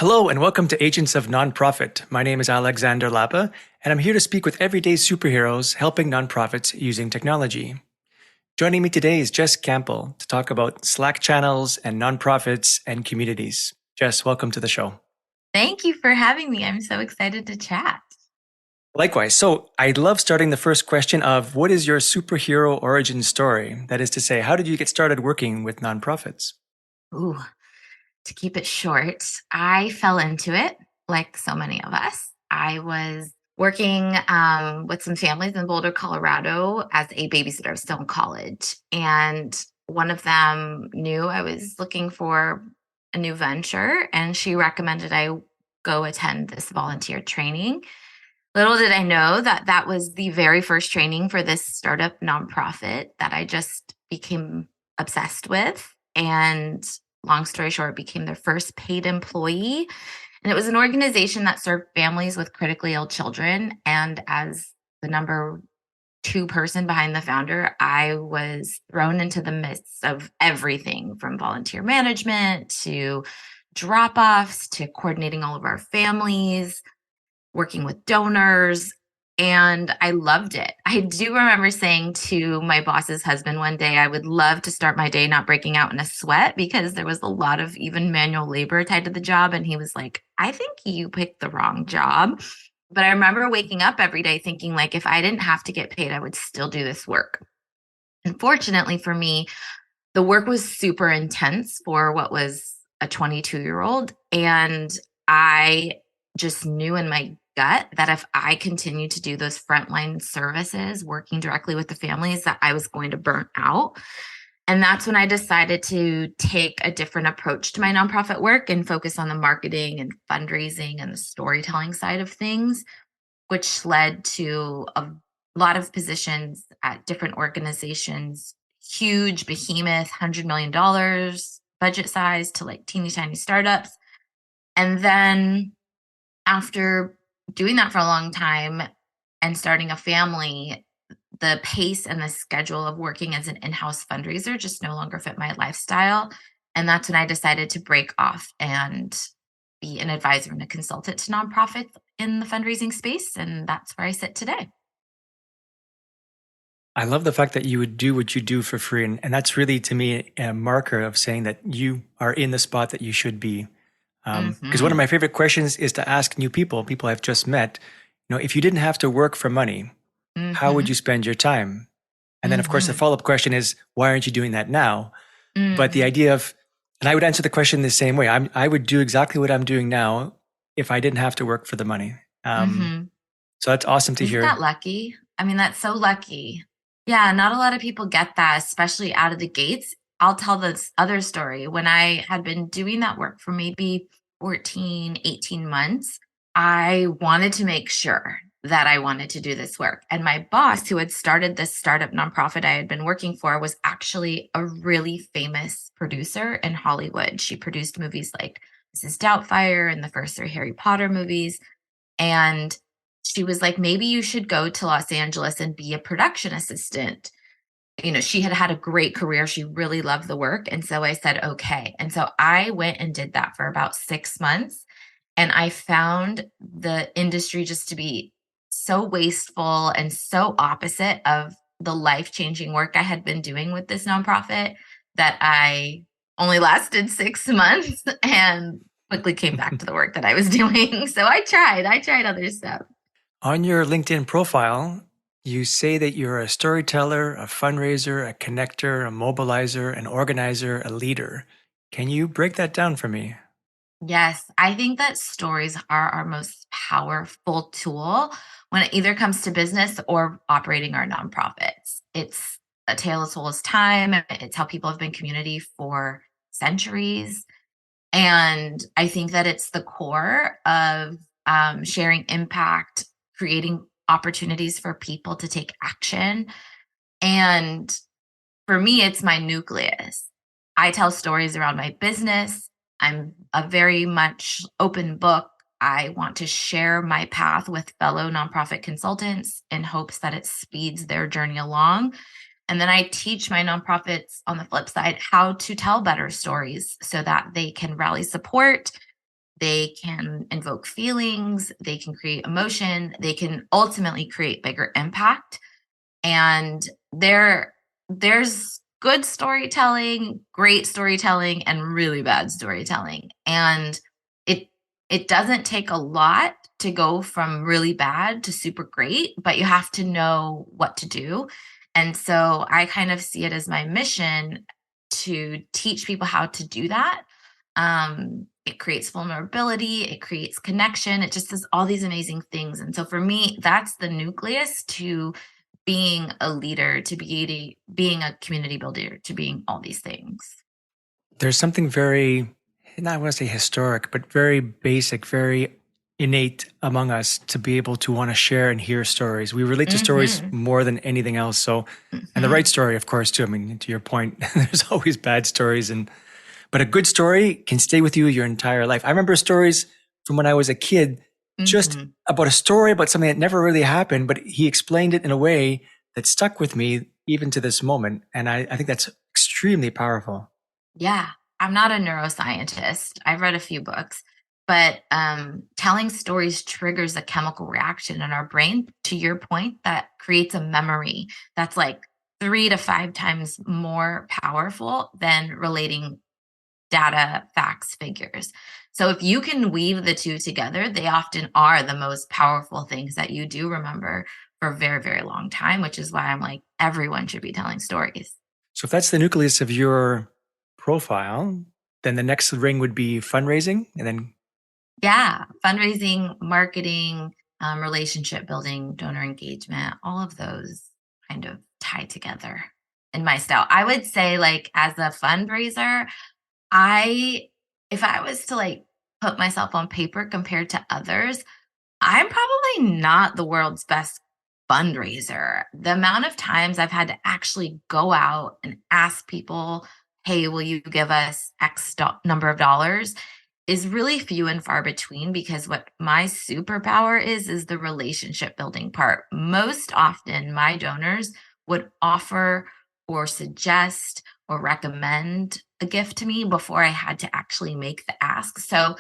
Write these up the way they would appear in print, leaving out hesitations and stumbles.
Hello and welcome to Agents of Nonprofit. My name is Alexander Lapa, and I'm here to speak with everyday superheroes helping nonprofits using technology. Joining me today is Jess Campbell to talk about Slack channels and nonprofits and communities. Jess, welcome to the show. Thank you for having me. I'm so excited to chat. Likewise. So I love starting the first question of what is your superhero origin story? That is to say, how did you get started working with nonprofits? Ooh, to keep it short, I fell into it like so many of us. I was working with some families in Boulder, Colorado as a babysitter. I was still in college. And one of them knew I was looking for a new venture, and she recommended I go attend this volunteer training. Little did I know that that was the very first training for this startup nonprofit that I just became obsessed with. And long story short, became their first paid employee. And it was an organization that served families with critically ill children. And as the number two person behind the founder, I was thrown into the midst of everything from volunteer management to drop offs to coordinating all of our families, working with donors, and I loved it. I do remember saying to my boss's husband one day, I would love to start my day not breaking out in a sweat because there was a lot of even manual labor tied to the job. And he was like, I think you picked the wrong job. But I remember waking up every day thinking, like, if I didn't have to get paid, I would still do this work. Unfortunately for me, the work was super intense for what was a 22-year-old. And I just knew in my gut that if I continued to do those frontline services, working directly with the families, that I was going to burn out. And that's when I decided to take a different approach to my nonprofit work and focus on the marketing and fundraising and the storytelling side of things, which led to a lot of positions at different organizations, huge behemoth, $100 million budget size to like teeny tiny startups. And then after doing that for a long time and starting a family, the pace and the schedule of working as an in-house fundraiser just no longer fit my lifestyle. And that's when I decided to break off and be an advisor and a consultant to nonprofits in the fundraising space. And that's where I sit today. I love the fact that you would do what you do for free. And that's really, to me, a marker of saying that you are in the spot that you should be. Because one of Hmm. my favorite questions is to ask new people I've just met, if you didn't have to work for money, how would Hmm. you spend your time? And then, of course, the Hmm. follow up question is, why aren't you doing that now? But the Hmm. idea of, and I would answer the question the same way. I would do exactly what I'm doing now if I didn't have to work for the money. Hmm. So that's awesome to Isn't that hear. lucky? I mean, that's so lucky. Yeah, not a lot of people get that, especially out of the gates. I'll tell this other story. When I had been doing that work for maybe 14, 18 months, I wanted to make sure that I wanted to do this work. And my boss, who had started this startup nonprofit I had been working for, was actually a really famous producer in Hollywood. She produced movies like Mrs. Doubtfire and the first three Harry Potter movies. And she was like, maybe you should go to Los Angeles and be a production assistant. She had had a great career. She really loved the work. And so I said, okay. And so I went and did that for about 6 months. And I found the industry just to be so wasteful and so opposite of the life changing work I had been doing with this nonprofit that I only lasted 6 months and quickly came back to the work that I was doing. So I tried other stuff. On your LinkedIn profile, you say that you're a storyteller, a fundraiser, a connector, a mobilizer, an organizer, a leader. Can you break that down for me? Yes, I think that stories are our most powerful tool when it either comes to business or operating our nonprofits. It's a tale as old as time. It's how people have been community for centuries. And I think that it's the core of sharing impact, creating opportunities for people to take action. And for me, it's my nucleus. I tell stories around my business. I'm a very much open book. I want to share my path with fellow nonprofit consultants in hopes that it speeds their journey along. And then I teach my nonprofits on the flip side how to tell better stories so that they can rally support, They can invoke feelings, they can create emotion, they can ultimately create bigger impact. And there's good storytelling, great storytelling, and really bad storytelling. And it it doesn't take a lot to go from really bad to super great, but you have to know what to do. And so I kind of see it as my mission to teach people how to do that. It creates vulnerability, it creates connection, it just does all these amazing things. And so for me, that's the nucleus to being a leader, to being a community builder, to being all these things. There's something very, not I want to say historic, but very basic, very innate among us to be able to want to share and hear stories. We relate to stories Mhm. more than anything else. So, and the right Mhm. story, of course, too. I mean, to your point, there's always bad stories, and but a good story can stay with you your entire life. I remember stories from when I was a kid, just Mhm. about a story about something that never really happened, but he explained it in a way that stuck with me even to this moment. And I think that's extremely powerful. Yeah, I'm not a neuroscientist. I've read a few books, but telling stories triggers a chemical reaction in our brain, to your point, that creates a memory that's like 3 to 5 times more powerful than relating data, facts, figures. So if you can weave the two together, they often are the most powerful things that you do remember for a very, very long time, which is why I'm like, everyone should be telling stories. So if that's the nucleus of your profile, then the next ring would be fundraising. And then, Yeah, fundraising, marketing, relationship building, donor engagement, all of those kind of tie together in my style. I would say, like, as a fundraiser, I, if I was to like put myself on paper compared to others, I'm probably not the world's best fundraiser. The amount of times I've had to actually go out and ask people, hey, will you give us number of dollars? Is really few and far between, because what my superpower is the relationship building part. Most often, my donors would offer or suggest or recommend a gift to me before I had to actually make the ask. So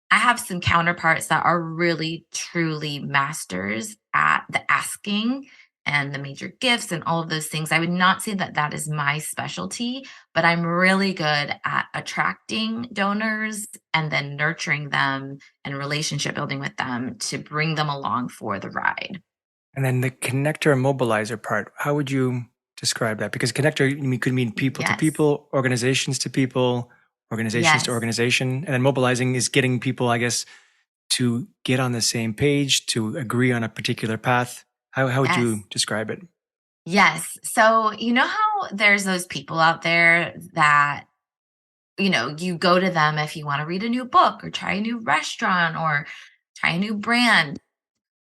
I have some counterparts that are really truly masters at the asking and the major gifts and all of those things. I would not say that that is my specialty, but I'm really good at attracting donors and then nurturing them and relationship building with them to bring them along for the ride. and then the connector and mobilizer part, how would you describe that? Because connector could mean people to Yes. people, organizations to Yes. organization. And then mobilizing is getting people, I guess, to get on the same page, to agree on a particular path. How would Yes. you describe it? Yes. So, you know how there's those people out there that you go to them if you want to read a new book or try a new restaurant or try a new brand.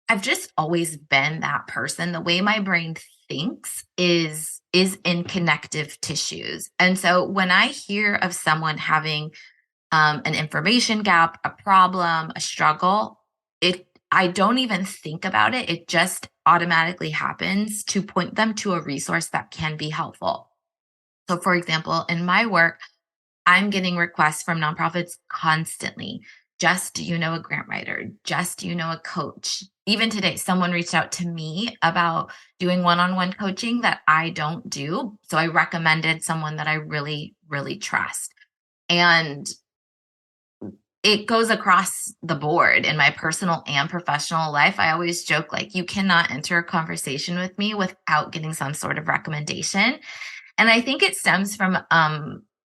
I've just always been that person. The way my brain thinks is in connective tissues. And so when I hear of someone having an information gap, a problem, a struggle, it I don't even think about it. It just automatically happens to point them to a resource that can be helpful. So for example, in my work, I'm getting requests from nonprofits constantly. Just, do you know a grant writer? Just, do you know a coach? Even today, someone reached out to me about doing one on one coaching that I don't do. So I recommended someone that I really, really trust. And it goes across the board in my personal and professional life. I always joke, like, you cannot enter a conversation with me without getting some sort of recommendation. And I think it stems from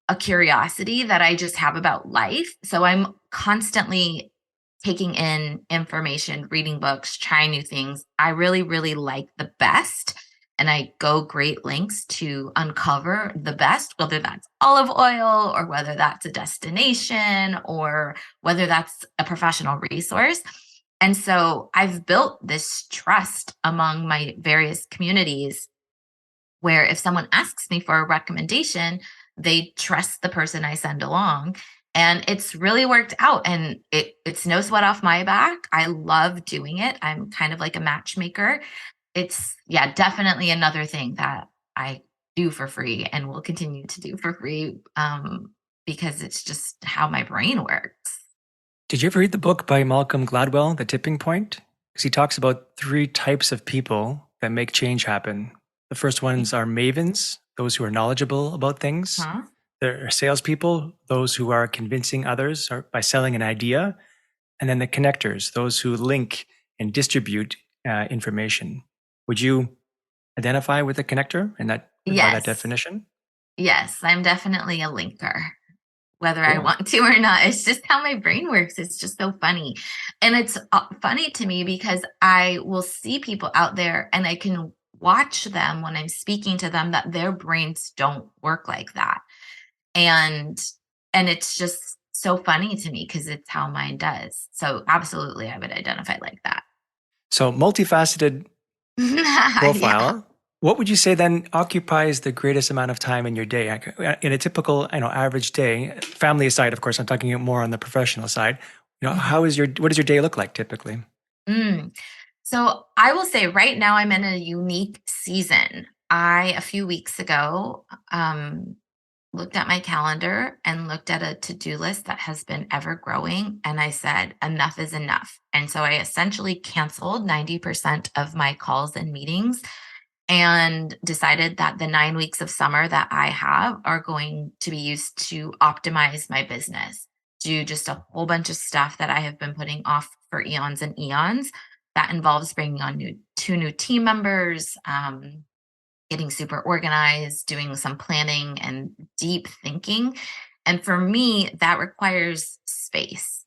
a curiosity that I just have about life. So I'm constantly taking in information, reading books, trying new things. I really, really like the best. And I go great lengths to uncover the best, whether that's olive oil or whether that's a destination or whether that's a professional resource. And so I've built this trust among my various communities where if someone asks me for a recommendation, they trust the person I send along. And it's really worked out, and it's no sweat off my back. I love doing it. I'm kind of like a matchmaker. It's, yeah, definitely another thing that I do for free and will continue to do for free, because it's just how my brain works. Did you ever read the book by Malcolm Gladwell, The Tipping Point? Because he talks about three types of people that make change happen. The first ones are mavens, those who are knowledgeable about things. Huh? There are salespeople, those who are convincing others by selling an idea. And then the connectors, those who link and distribute information. Would you identify with a connector and that by that Yes. definition? Yes, I'm definitely a linker, whether I Cool. want to or not. It's just how my brain works. It's just so funny. And it's funny to me because I will see people out there and I can watch them when I'm speaking to them that their brains don't work like that. And it's just so funny to me because it's how mine does. So absolutely I would identify like that. So multifaceted Yeah. profile. What would you say then occupies the greatest amount of time in your day? In a typical, average day, family aside, of course, I'm talking more on the professional side. What does your day look like typically? Mm. So I will say right now I'm in a unique season. A few weeks ago, looked at my calendar and looked at a to-do list that has been ever growing. And I said, enough is enough. And so I essentially canceled 90% of my calls and meetings and decided that the 9 weeks of summer that I have are going to be used to optimize my business, do just a whole bunch of stuff that I have been putting off for eons and eons. That involves bringing on two new team members, getting super organized, doing some planning and deep thinking. And for me, that requires space.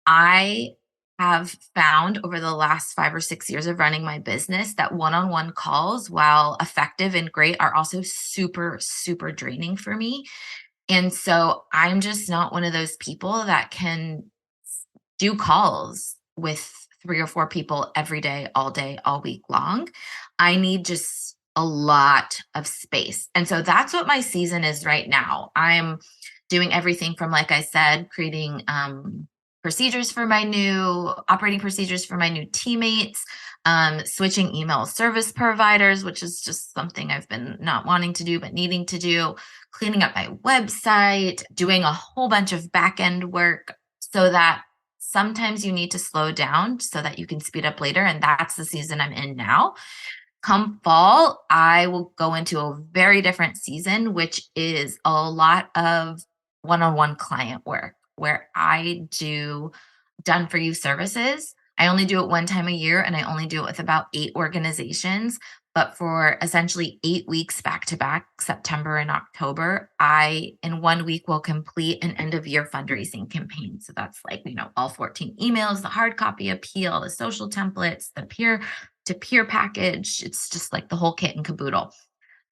I have found over the last 5 or 6 years of running my business that one on one calls, while effective and great, are also super, super draining for me. And so I'm just not one of those people that can do calls with 3 or 4 people every day, all week long. I need just a lot of space. And so that's what my season is right now. I'm doing everything from, like I said, creating procedures for my new operating procedures for my new teammates, switching email service providers, which is just something I've been not wanting to do, but needing to do, cleaning up my website, doing a whole bunch of back end work so that sometimes you need to slow down so that you can speed up later. And that's the season I'm in now. Come fall, I will go into a very different season, which is a lot of one on one client work where I do done for you services. I only do it one time a year and I only do it with about 8 organizations. But for essentially 8 weeks back to back, September and October, I in one week will complete an end of year fundraising campaign. So that's like, all 14 emails, the hard copy appeal, the social templates, the peer to peer package. It's just like the whole kit and caboodle.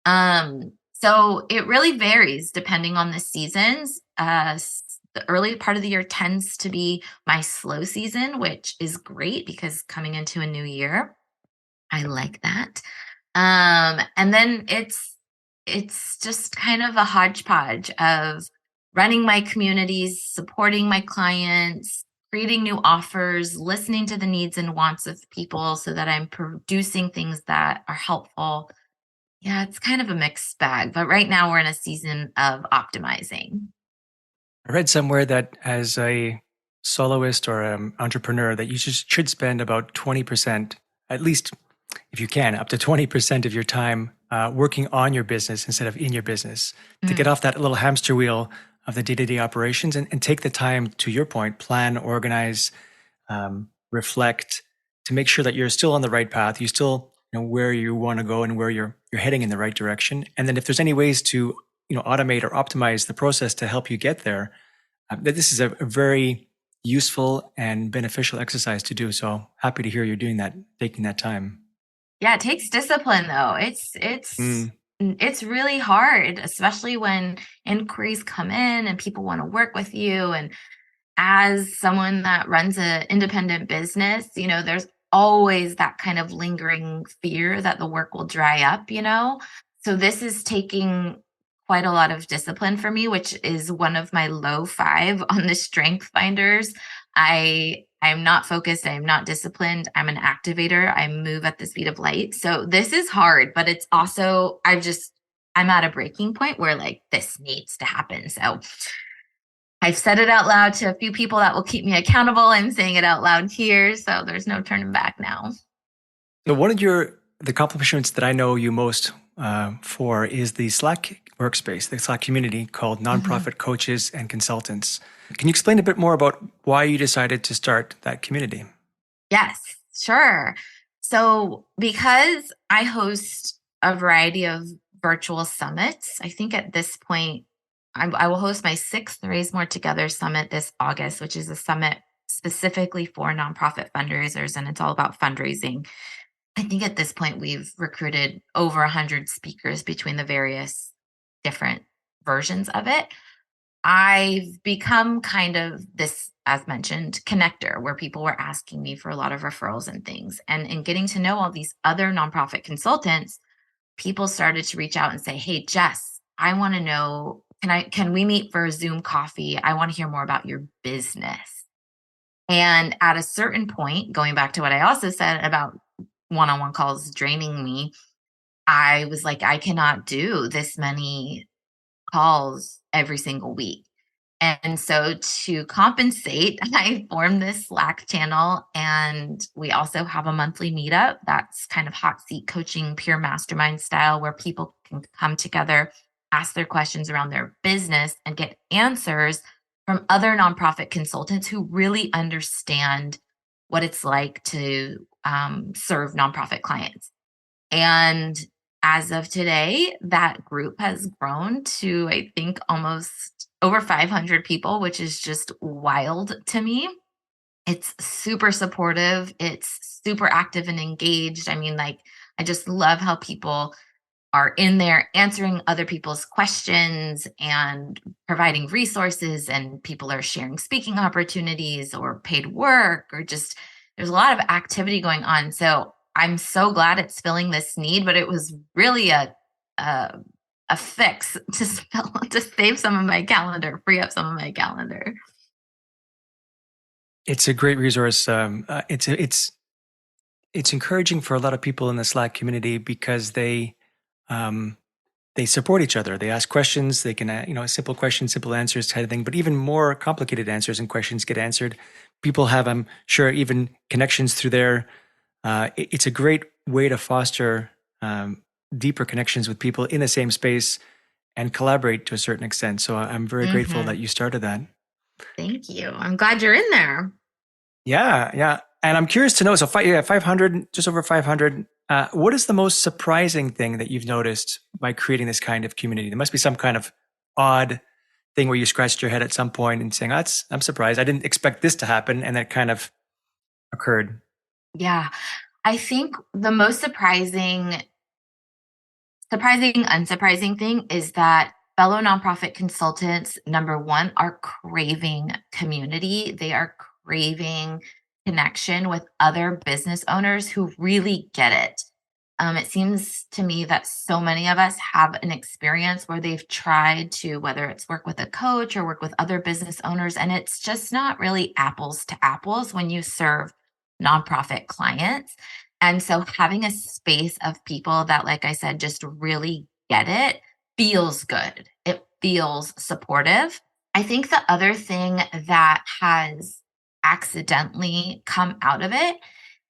So it really varies depending on the seasons. The early part of the year tends to be my slow season, which is great because coming into a new year, I like that. And then it's just kind of a hodgepodge of running my communities, supporting my clients, creating new offers, listening to the needs and wants of people so that I'm producing things that are helpful. Yeah, it's kind of a mixed bag, but right now we're in a season of optimizing. I read somewhere that as a soloist or an entrepreneur, that you just should spend about 20%, at least if you can, up to 20% of your time working on your business instead of in your business to get Mm, off that little hamster wheel of the day-to-day operations and take the time, to your point, plan, organize, reflect to make sure that you're still on the right path. You still know where you want to go and where you're heading in the right direction. And then if there's any ways to automate or optimize the process to help you get there, that this is a very useful and beneficial exercise to do. So happy to hear you're doing that, taking that time. yeah, it takes discipline though. Mm. It's really hard, especially when inquiries come in and people want to work with you. And as someone that runs an independent business, there's always that kind of lingering fear that the work will dry up. So this is taking quite a lot of discipline for me, which is one of my low five on the strength finders. I'm not focused, I am not disciplined, I'm an activator, I move at the speed of light. So this is hard, but it's also I'm at a breaking point where like this needs to happen. So I've said it out loud to a few people that will keep me accountable. I'm saying it out loud here, so there's no turning back now. So one of the accomplishments that I know you most for is the Slack workspace, the Slack community called Mhm. Nonprofit Coaches and Consultants. Can you explain a bit more about why you decided to start that community? Yes, sure. So, because I host a variety of virtual summits, I think at this point, I will host my sixth Raise More Together summit this August, which is a summit specifically for nonprofit fundraisers, and it's all about fundraising. I think at this point, we've recruited over 100 speakers between the various different versions of it. I've become kind of this, as mentioned, connector where people were asking me for a lot of referrals and things. And in getting to know all these other nonprofit consultants, people started to reach out and say, "Hey, Jess, I want to know, can we meet for a Zoom coffee? I want to hear more about your business." And at a certain point, going back to what I also said about one-on-one calls draining me, I was like, I cannot do this many calls every single week. And so to compensate, I formed this Slack channel, and we also have a monthly meetup that's kind of hot seat coaching, peer mastermind style, where people can come together, ask their questions around their business, and get answers from other nonprofit consultants who really understand what it's like to serve nonprofit clients. And as of today, that group has grown to, I think, almost over 500 people, which is just wild to me. It's super supportive. It's super active and engaged. I mean, like, I just love how people are in there answering other people's questions and providing resources, and people are sharing speaking opportunities or paid work, or just there's a lot of activity going on. So I'm so glad it's filling this need, but it was really a, a fix to to save some of my calendar, free up some of my calendar. It's a great resource. It's encouraging for a lot of people in the Slack community because um, they support each other. They ask questions. They can, simple questions, simple answers kind of thing. But even more complicated answers and questions get answered. People have, I'm sure, even connections through there. It's a great way to foster deeper connections with people in the same space and collaborate to a certain extent. So I'm very grateful that Hmm. you started that. Thank you. I'm glad you're in there. Yeah, yeah. And I'm curious to know. So, 500, just over 500. What is the most surprising thing that you've noticed by creating this kind of community? There must be some kind of odd thing where you scratched your head at some point and saying, I'm surprised. I didn't expect this to happen. And that kind of occurred. Yeah. I think the most unsurprising thing is that fellow nonprofit consultants, number one, are craving community. They are craving connection with other business owners who really get it. It seems to me that so many of us have an experience where they've tried to, whether it's work with a coach or work with other business owners, and it's just not really apples to apples when you serve nonprofit clients. And so having a space of people that, like I said, just really get it feels good. It feels supportive. I think the other thing that has accidentally come out of it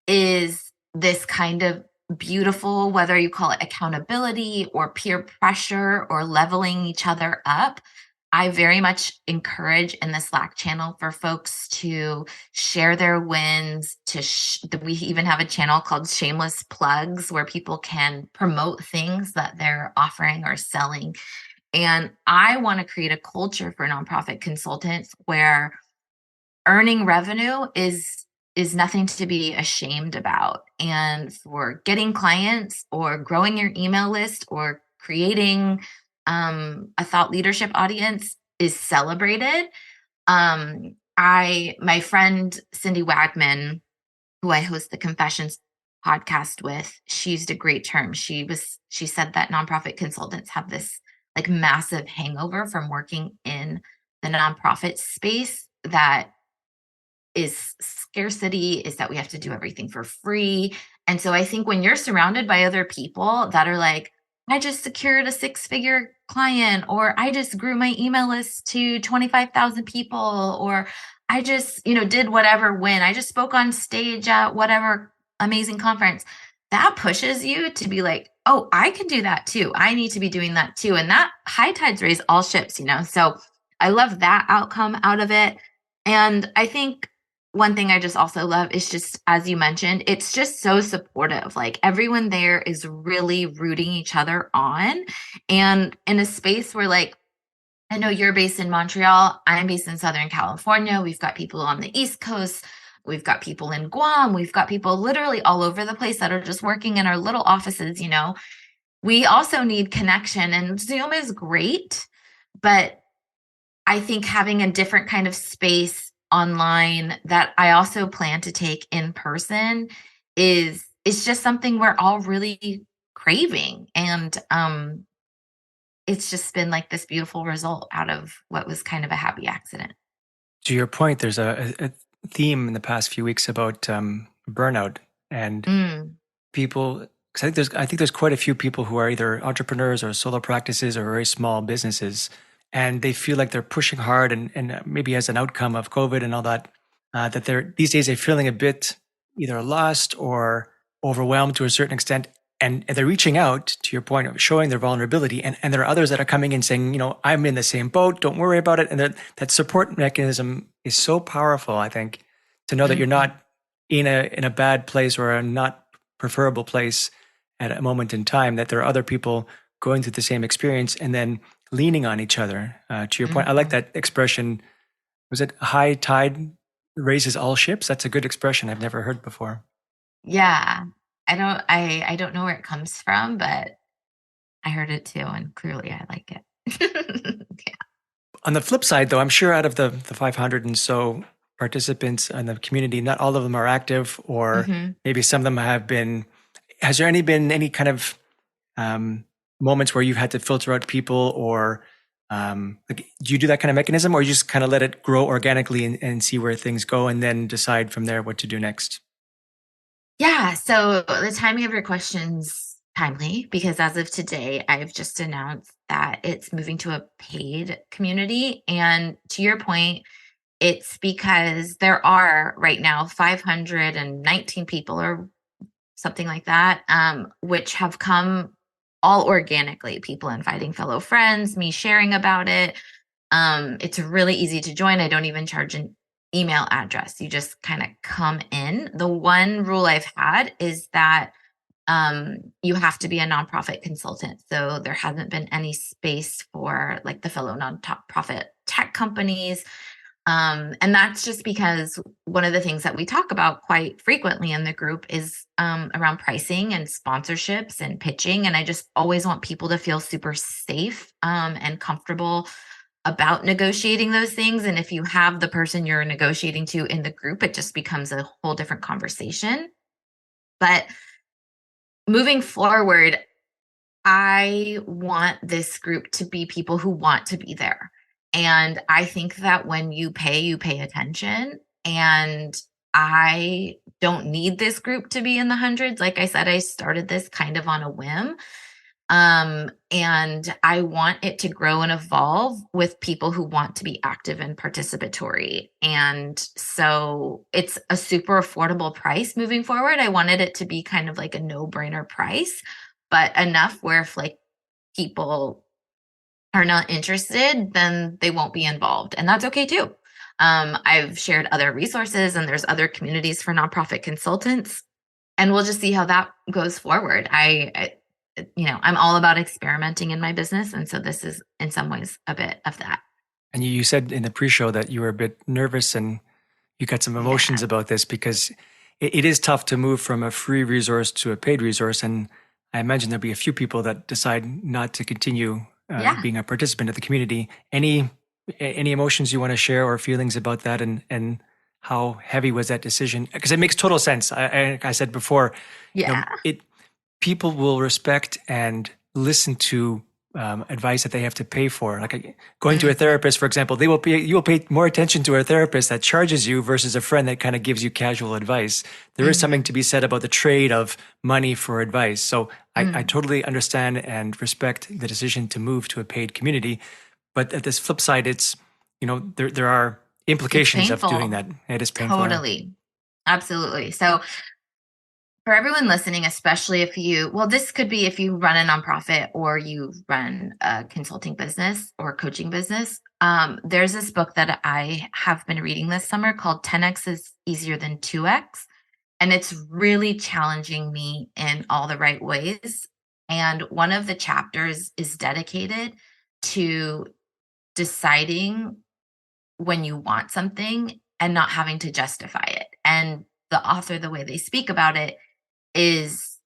is this kind of beautiful, whether you call it accountability or peer pressure or leveling each other up. I very much encourage in the Slack channel for folks to share their wins. We even have a channel called Shameless Plugs where people can promote things that they're offering or selling. And I want to create a culture for nonprofit consultants where earning revenue is nothing to be ashamed about, and for getting clients or growing your email list or creating a thought leadership audience is celebrated. I My friend Cindy Wagman, who I host the Confessions podcast with, she used a great term. She said that nonprofit consultants have this like massive hangover from working in the nonprofit space, that is scarcity, is that we have to do everything for free. And so I think when you're surrounded by other people that are like, I just secured a 6-figure client, or I just grew my email list to 25,000 people, or I just, did whatever win. I just spoke on stage at whatever amazing conference. That pushes you to be like, oh, I can do that too. I need to be doing that too. And that high tides raise all ships. So I love that outcome out of it. And I think one thing I just also love is just, as you mentioned, it's just so supportive. Like everyone there is really rooting each other on. And in a space where, like, I know you're based in Montreal, I'm based in Southern California. We've got people on the East Coast. We've got people in Guam. We've got people literally all over the place that are just working in our little offices. We also need connection, and Zoom is great, but I think having a different kind of space online that I also plan to take in person is just something we're all really craving. And it's just been like this beautiful result out of what was kind of a happy accident. To your point, there's a theme in the past few weeks about burnout and Mm, people. Because I think there's quite a few people who are either entrepreneurs or solo practices or very small businesses, and they feel like they're pushing hard, and maybe as an outcome of COVID and all that, that they're these days they're feeling a bit either lost or overwhelmed to a certain extent. And they're reaching out to your point of showing their vulnerability. And there are others that are coming in saying, I'm in the same boat. Don't worry about it. And that support mechanism is so powerful, I think, to know that you're mhm, not in a bad place or a not preferable place at a moment in time, that there are other people going through the same experience and then leaning on each other. To your point, I like mhm. that expression. Was it high tide raises all ships? That's a good expression I've never heard before. Yeah. I don't know where it comes from, but I heard it too, and clearly I like it. Yeah. On the flip side, though, I'm sure out of the 500 and so participants in the community, not all of them are active, or Mhm. maybe some of them have been. Has there been any kind of um, moments where you've had to filter out people, or like, do you do that kind of mechanism, or you just kind of let it grow organically and see where things go, and then decide from there what to do next? Yeah, so the timing of your question's timely because as of today, I've just announced that it's moving to a paid community. And to your point, it's because there are right now 519 people or something like that, which have come all organically. People inviting fellow friends, me sharing about it. It's really easy to join. I don't even charge an email address. You just kind of come in. The one rule I've had is that you have to be a nonprofit consultant. So there hasn't been any space for like the fellow nonprofit tech companies. And that's just because one of the things that we talk about quite frequently in the group is around pricing and sponsorships and pitching. And I just always want people to feel super safe and comfortable about negotiating those things. And if you have the person you're negotiating to in the group, it just becomes a whole different conversation. But moving forward, I want this group to be people who want to be there. And I think that when you pay attention. And I don't need this group to be in the hundreds. Like I said, I started this kind of on a whim. And I want it to grow and evolve with people who want to be active and participatory. And so it's a super affordable price moving forward. I wanted it to be kind of like a no-brainer price, but enough where if like people are not interested, then they won't be involved. And that's okay too. I've shared other resources and there's other communities for nonprofit consultants, and we'll just see how that goes forward. I'm all about experimenting in my business, and so this is in some ways a bit of that. And you said in the pre-show that you were a bit nervous and you got some Yeah. emotions about this because it is tough to move from a free resource to a paid resource. And I imagine there'll be a few people that decide not to continue Yeah. being a participant of the community. Any emotions you want to share or feelings about that, and how heavy was that decision? Because it makes total sense. I said before, Yeah. it people will respect and listen to advice that they have to pay for. Like going to a Mhm. therapist, for example, you will pay more attention to a therapist that charges you versus a friend that kind of gives you casual advice. There is something Mhm. to be said about the trade of money for advice. So I Mm. totally understand and respect the decision to move to a paid community. But at this flip side, it's, there are It's implications of doing painful. that. It is painful. Yeah. Totally. Absolutely. So for everyone listening, especially if well, this could be if you run a nonprofit or you run a consulting business or coaching business. There's this book that I have been reading this summer called 10x is easier than 2x. And it's really challenging me in all the right ways. And one of the chapters is dedicated to deciding when you want something and not having to justify it. And the author, the way they speak about it is,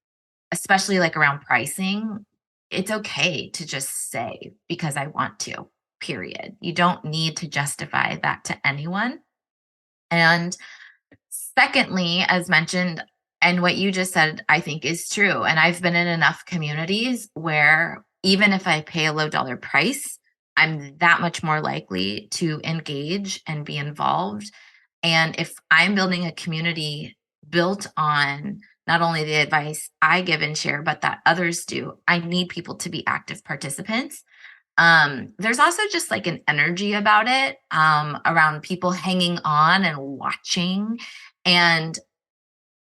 especially like around pricing, it's okay to just say, because I want to, period. You don't need to justify that to anyone. And secondly, as mentioned, and what you just said, I think is true. And I've been in enough communities where even if I pay a low dollar price, I'm that much more likely to engage and be involved. And if I'm building a community built on not only the advice I give and share, but that others do, I need people to be active participants. There's also just like an energy about it, around people hanging on and watching. And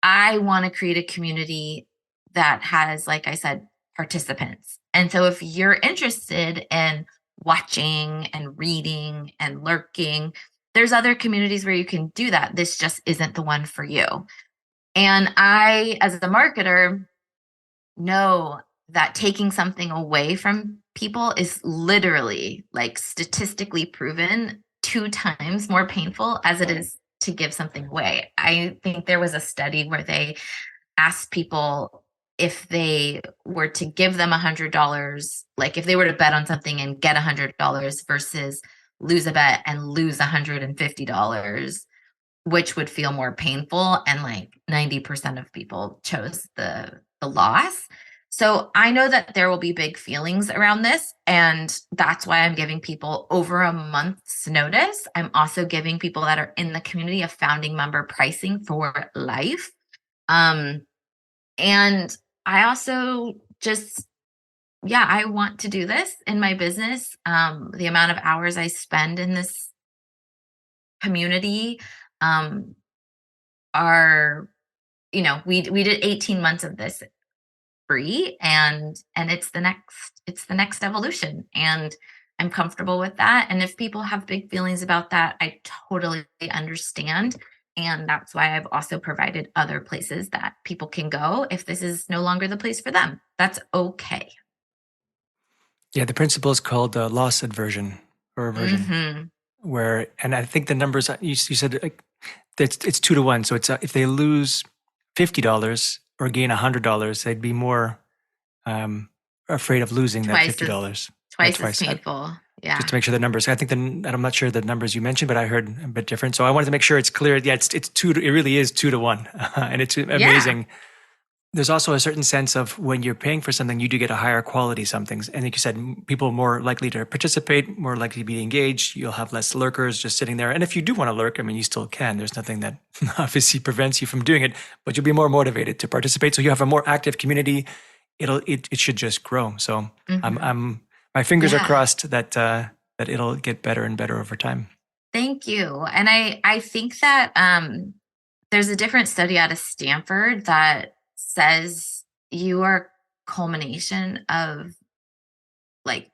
I want to create a community that has, like I said, participants. And so if you're interested in watching and reading and lurking, there's other communities where you can do that. This just isn't the one for you. And I, as a marketer, know that taking something away from people is literally, like, statistically proven 2 times more painful as it is to give something away. I think there was a study where they asked people if they were to give them $100, like if they were to bet on something and get $100 versus lose a bet and lose $150, which would feel more painful, and like 90% of people chose the loss. So I know that there will be big feelings around this, and that's why I'm giving people over a month's notice. I'm also giving people that are in the community a founding member pricing for life. um and I also just, yeah, I want to do this in my business. The amount of hours I spend in this community, um are, we did 18 months of this free, and it's the next evolution, and I'm comfortable with that. And if people have big feelings about that, I totally understand. And that's why I've also provided other places that people can go if this is no longer the place for them. That's okay. Yeah. The principle is called loss aversion or aversion, Mhm. and I think the numbers you said, like, it's 2 to 1. So it's if they lose $50 or gain $100, they'd be more um, afraid of losing that Twice as $50. Yeah, twice as twice. painful. Just Yeah. to make sure the numbers. I think I'm not sure the numbers you mentioned, but I heard a bit different. So I wanted to make sure it's clear. Yeah, it's it really is 2 to 1, and it's Yeah. amazing. There's also a certain sense of when you're paying for something, you do get a higher quality something. And like you said, people are more likely to participate, more likely to be engaged. You'll have less lurkers just sitting there. And if you do want to lurk, I mean, you still can. There's nothing that obviously prevents you from doing it, but you'll be more motivated to participate. So you have a more active community. It should just grow. So Mhm. my fingers are Yeah. crossed that it'll get better and better over time. Thank you. And I think that there's a different study out of Stanford that says you are culmination of, like,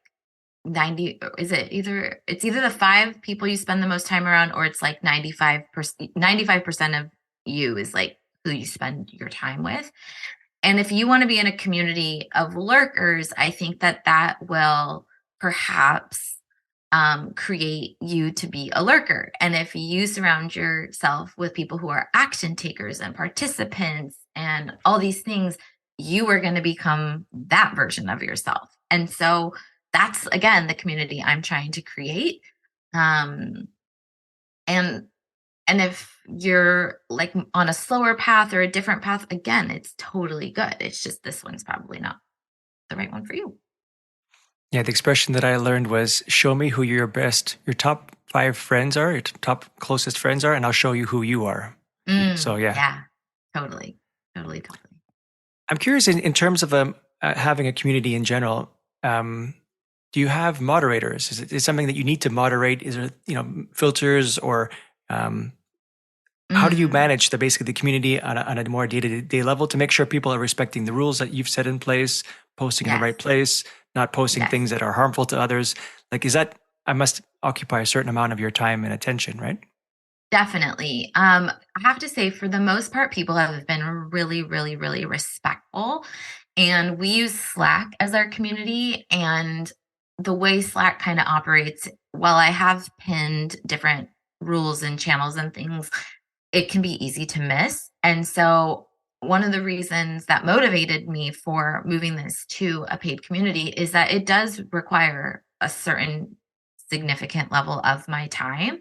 90, is it either the 5 people you spend the most time around, or it's like 95% of you is like who you spend your time with. And if you want to be in a community of lurkers, I think that that will perhaps create you to be a lurker. And if you surround yourself with people who are action takers and participants and all these things, you are going to become that version of yourself. And so that's, again, the community I'm trying to create. Um, and and if you're like on a slower path or a different path, again, it's totally good. It's just this one's probably not the right one for you. Yeah, the expression that I learned was show me who your top five friends are, your top closest friends are, and I'll show you who you are. So, yeah. Yeah, totally. Totally, totally. I'm curious in terms of having a community in general. Um, do you have moderators? Is it something that you need to moderate? Is there filters or um, how do you Mm, manage basically the community on a more day-to-day level to make sure people are respecting the rules that you've set in place, posting in the yes, right place, not posting yes. things that are harmful to others? Like, is that I must occupy a certain amount of your time and attention, right? Definitely. I have to say, for the most part, people have been really, really, really respectful. And we use Slack as our community. And the way Slack kind of operates, while I have pinned different rules and channels and things, it can be easy to miss. And so, one of the reasons that motivated me for moving this to a paid community is that it does require a certain significant level of my time.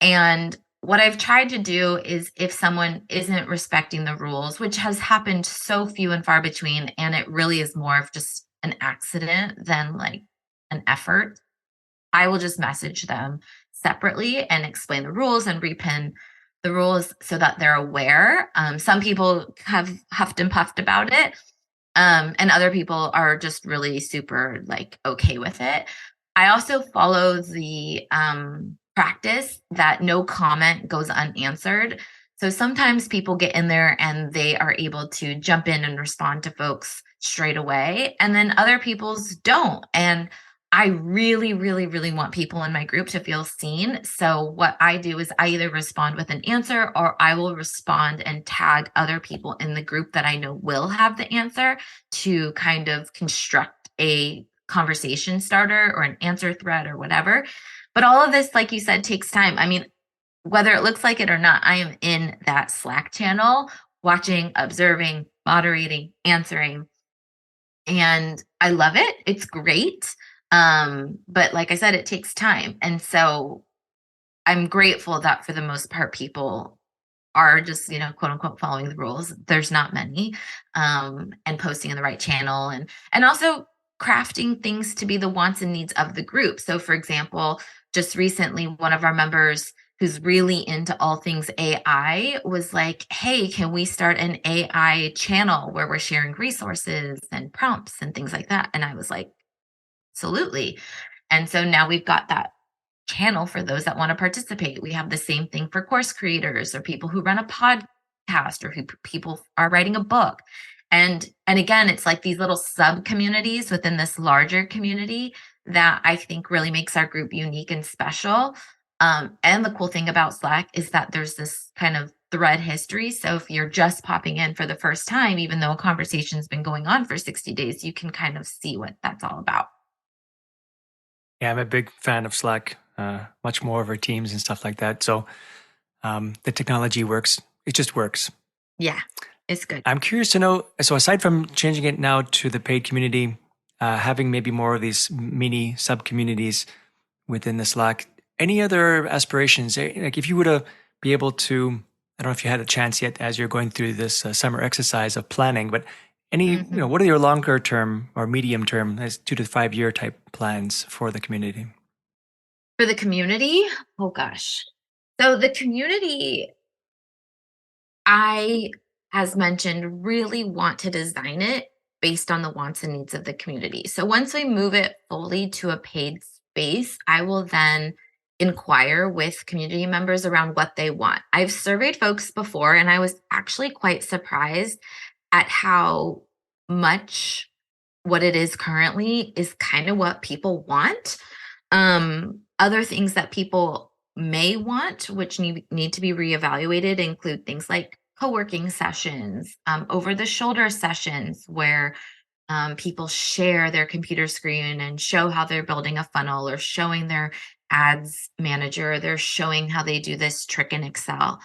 And what I've tried to do is if someone isn't respecting the rules, which has happened so few and far between, and it really is more of just an accident than like an effort, I will just message them separately and explain the rules and repin the rules so that they're aware. Some people have huffed and puffed about it, and other people are just really super like okay with it. I also follow the practice that no comment goes unanswered. So sometimes people get in there and they are able to jump in and respond to folks straight away, and then other people's don't. And I really, really, really want people in my group to feel seen. So, what I do is I either respond with an answer or I will respond and tag other people in the group that I know will have the answer to kind of construct a conversation starter or an answer thread or whatever. But all of this, like you said, takes time. I mean, whether it looks like it or not, I am in that Slack channel, watching, observing, moderating, answering, and I love it. It's great. But like I said, it takes time. And so I'm grateful that for the most part, people are just, quote unquote, following the rules. There's not many, and posting in the right channel and also crafting things to be the wants and needs of the group. So, for example, just recently, one of our members who's really into all things AI was like, "Hey, can we start an AI channel where we're sharing resources and prompts and things like that?" And I was like, "Absolutely." And so now we've got that channel for those that want to participate. We have the same thing for course creators or people who run a podcast or who people are writing a book. And again, it's like these little sub communities within this larger community that I think really makes our group unique and special. And the cool thing about Slack is that there's this kind of thread history. So if you're just popping in for the first time, even though a conversation's been going on for 60 days, you can kind of see what that's all about. Yeah, I'm a big fan of Slack, much more over Teams and stuff like that. So the technology works. It just works. Yeah, it's good. I'm curious to know. So aside from changing it now to the paid community, having maybe more of these mini sub communities within the Slack, any other aspirations? Like if you were to be able to, I don't know if you had a chance yet as you're going through this summer exercise of planning, but Mhm. what are your longer term or medium term, as 2 to 5 year type plans for the community? For the community? Oh gosh. So the community, I, as mentioned, really want to design it based on the wants and needs of the community. So once we move it fully to a paid space, I will then inquire with community members around what they want. I've surveyed folks before and I was actually quite surprised at how much what it is currently is kind of what people want. Other things that people may want, which need to be reevaluated, include things like co-working sessions, over the shoulder sessions where people share their computer screen and show how they're building a funnel or showing their ads manager, they're showing how they do this trick in Excel,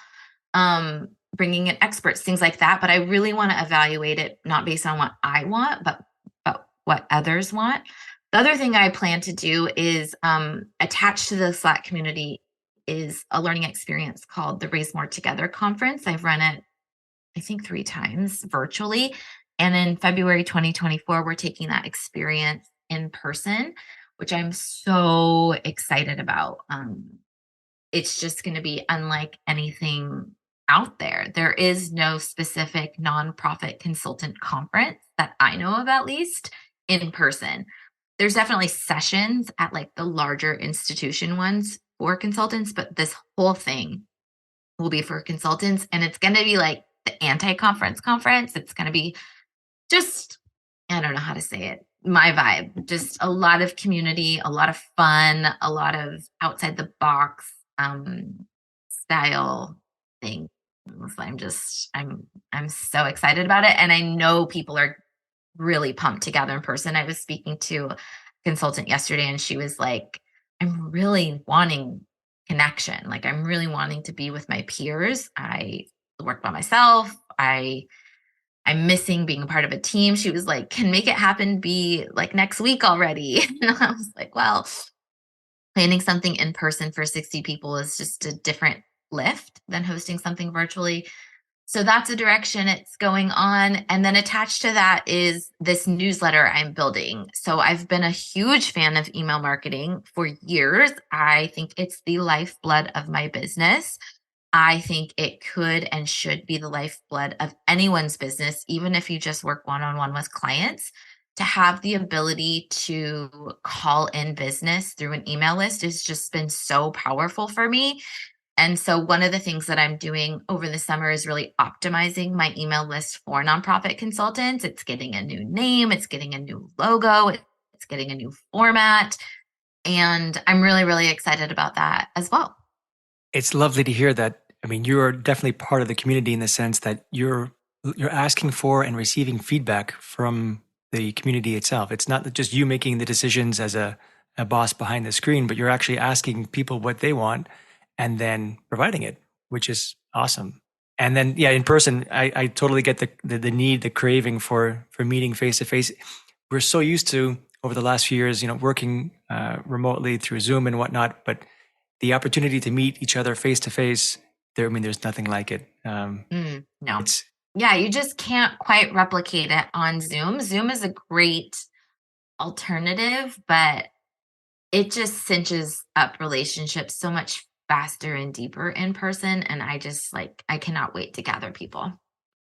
bringing in experts, things like that. But I really want to evaluate it not based on what I want, but what others want. The other thing I plan to do is attached to the Slack community is a learning experience called the Raise More Together conference. I've run it, I think, 3 times virtually. And in February 2024, we're taking that experience in person, which I'm so excited about. It's just going to be unlike anything out there. There is no specific nonprofit consultant conference that I know of, at least in person. There's definitely sessions at like the larger institution ones for consultants, but this whole thing will be for consultants, and it's going to be like the anti-conference conference. It's going to be just, I don't know how to say it, my vibe. Just a lot of community, a lot of fun, a lot of outside the box style thing. I'm so excited about it, and I know people are really pumped to gather in person. I was speaking to a consultant yesterday, and she was like, "I'm really wanting connection. Like I'm really wanting to be with my peers. I work by myself. I'm missing being a part of a team." She was like, "Can make it happen be like next week already." And I was like, well, planning something in person for 60 people is just a different lift than hosting something virtually. So that's a direction it's going on. And then attached to that is this newsletter I'm building. So I've been a huge fan of email marketing for years. I think it's the lifeblood of my business. I think it could and should be the lifeblood of anyone's business, even if you just work one on one with clients. To have the ability to call in business through an email list has just been so powerful for me. And so, one of the things that I'm doing over the summer is really optimizing my email list for nonprofit consultants. It's getting a new name, it's getting a new logo, it's getting a new format. And I'm really, really excited about that as well. It's lovely to hear that. I mean, you're definitely part of the community in the sense that you're asking for and receiving feedback from the community itself. It's not just you making the decisions as a boss behind the screen, but you're actually asking people what they want and then providing it, which is awesome. And then, yeah, in person, I totally get the need, the craving for meeting face to face. We're so used to over the last few years, working remotely through Zoom and whatnot, but the opportunity to meet each other face to face, I mean, there's nothing like it. No. It's Yeah, you just can't quite replicate it on Zoom. Zoom is a great alternative, but it just cinches up relationships so much faster and deeper in person. And I cannot wait to gather people.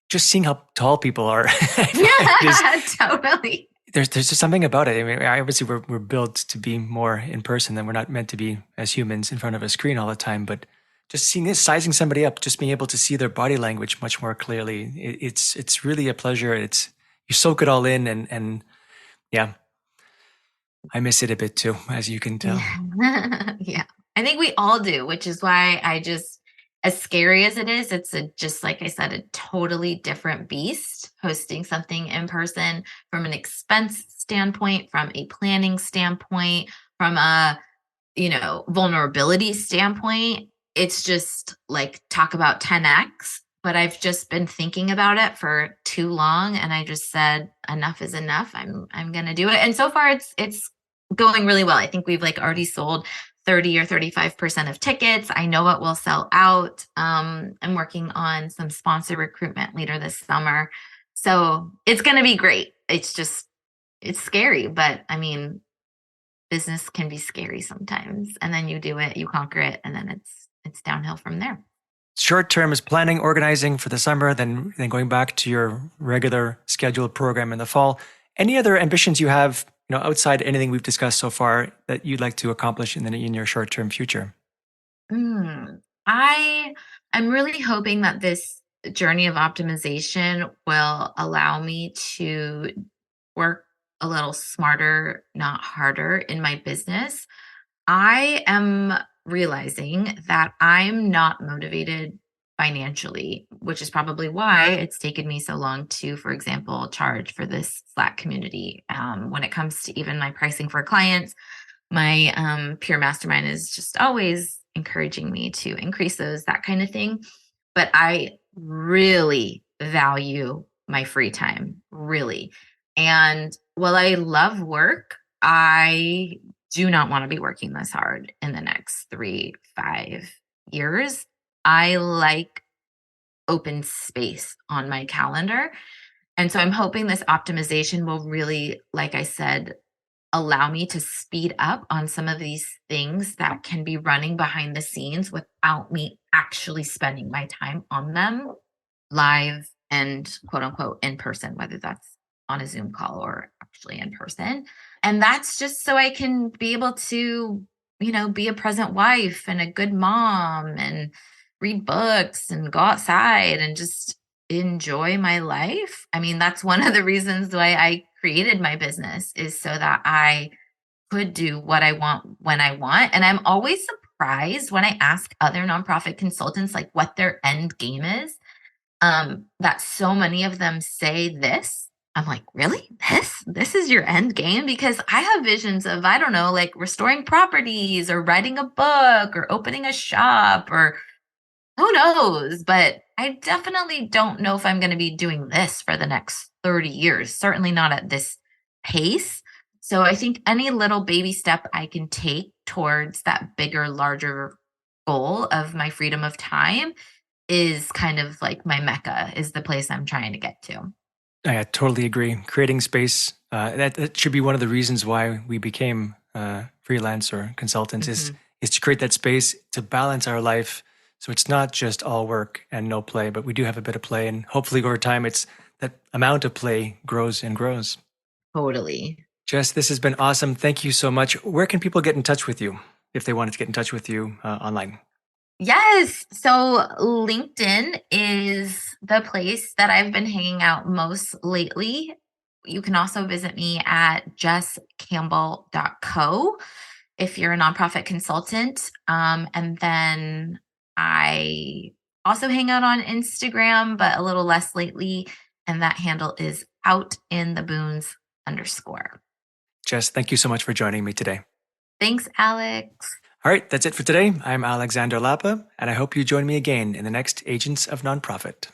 just seeing how tall people are. I find is Yeah, totally. there's just something about it. I mean, obviously we're built to be more in person than we're not meant to be as humans in front of a screen all the time. But just seeing this, sizing somebody up, just being able to see their body language much more clearly, it's really a pleasure. It's you soak it all in, and yeah, I miss it a bit too, as you can tell. Yeah. Yeah. I think we all do, which is why as scary as it is, it's just like I said, a totally different beast hosting something in person from an expense standpoint, from a planning standpoint, from a, vulnerability standpoint. It's just like talk about 10x. But I've just been thinking about it for too long, and I just said enough is enough. I'm gonna do it. And so far it's going really well. I think we've like already sold 30 or 35% of tickets. I know it will sell out. I'm working on some sponsor recruitment later this summer. So it's going to be great. It's scary, but I mean, business can be scary sometimes. And then you do it, you conquer it, and then it's downhill from there. Short term is planning, organizing for the summer, then going back to your regular scheduled program in the fall. Any other ambitions you have, outside anything we've discussed so far that you'd like to accomplish in your short term future? Mm, I I'm really hoping that this journey of optimization will allow me to work a little smarter, not harder in my business. I am realizing that I'm not motivated financially, which is probably why it's taken me so long to, for example, charge for this Slack community. When it comes to even my pricing for clients, my peer mastermind is just always encouraging me to increase those, that kind of thing. But I really value my free time, really. And while I love work, I do not want to be working this hard in the next 3, 5 years. I like open space on my calendar. And so I'm hoping this optimization will really, like I said, allow me to speed up on some of these things that can be running behind the scenes without me actually spending my time on them live and quote unquote in person, whether that's on a Zoom call or actually in person. And that's just so I can be able to, be a present wife and a good mom and read books and go outside and just enjoy my life. I mean, that's one of the reasons why I created my business, is so that I could do what I want when I want. And I'm always surprised when I ask other nonprofit consultants like what their end game is, that so many of them say this. I'm like, really? This is your end game? Because I have visions of, I don't know, like restoring properties or writing a book or opening a shop or who knows? But I definitely don't know if I'm going to be doing this for the next 30 years, certainly not at this pace. So I think any little baby step I can take towards that bigger, larger goal of my freedom of time is kind of like my mecca, is the place I'm trying to get to. I totally agree. Creating space, that should be one of the reasons why we became freelance or consultants, Mhm. is to create that space to balance our life. So it's not just all work and no play, but we do have a bit of play. And hopefully over time, it's that amount of play grows and grows. Totally. Jess, this has been awesome. Thank you so much. Where can people get in touch with you if they wanted to get in touch with you online? Yes. So LinkedIn is the place that I've been hanging out most lately. You can also visit me at jesscampbell.co if you're a nonprofit consultant. And then I also hang out on Instagram, but a little less lately. And that handle is out in the boons underscore. Jess, thank you so much for joining me today. Thanks, Alex. All right, that's it for today. I'm Alexander Lapa, and I hope you join me again in the next Agents of Nonprofit.